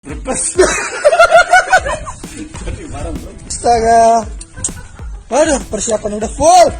Lepas. Jadi bareng bro. Astaga. Waduh, persiapan udah full.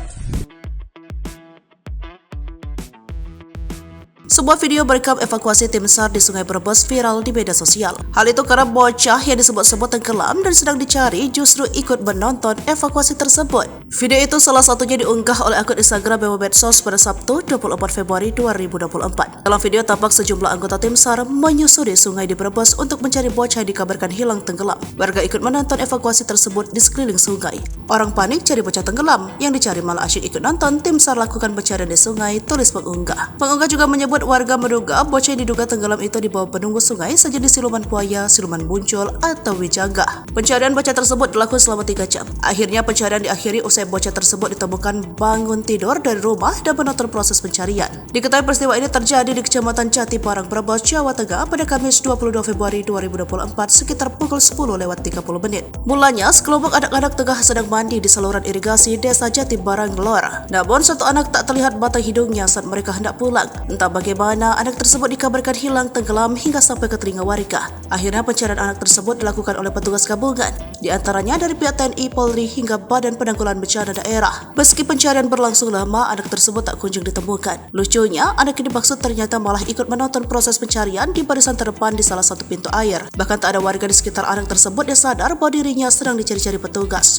Sebuah video merekam evakuasi tim SAR di Sungai Brebes viral di media sosial. Hal itu karena bocah yang disebut-sebut tenggelam dan sedang dicari justru ikut menonton evakuasi tersebut. Video itu salah satunya diunggah oleh akun Instagram Bemo Medsos pada Sabtu 24 Februari 2024. Dalam video tampak sejumlah anggota tim SAR menyusuri sungai di Brebes untuk mencari bocah yang dikabarkan hilang tenggelam. Warga ikut menonton evakuasi tersebut di sekeliling sungai. Orang panik cari bocah tenggelam, yang dicari malah asyik ikut nonton tim SAR lakukan pencarian di sungai, tulis pengunggah. Pengunggah juga menyebut warga menduga bocah yang diduga tenggelam itu dibawa penunggu sungai sejenis siluman buaya, siluman muncul, atau wijaga. Pencarian bocah tersebut dilakukan selama 3 jam. Akhirnya pencarian diakhiri usai bocah tersebut ditemukan bangun tidur dari rumah dan menonton proses pencarian. Diketahui peristiwa ini terjadi di Kecamatan Jati Barang, Brebes, Jawa Tengah pada Kamis 22 Februari 2024 sekitar pukul 10:30. Mulanya sekelompok anak-anak tengah sedang mandi di saluran irigasi Desa Jati Barang Lor. Namun satu anak tak terlihat batang hidungnya saat mereka hendak pulang. Entah bagaimana anak tersebut dikabarkan hilang tenggelam hingga sampai ke telinga warga. Akhirnya pencarian anak tersebut dilakukan oleh petugas gabungan, di antaranya dari pihak TNI, Polri hingga Badan Penanggulangan Bencana Daerah. Meski pencarian berlangsung lama, anak tersebut tak kunjung ditemukan. Lucunya, anak yang dimaksud ternyata malah ikut menonton proses pencarian di barisan terdepan di salah satu pintu air. Bahkan tak ada warga di sekitar anak tersebut yang sadar bahwa dirinya sedang dicari-cari petugas.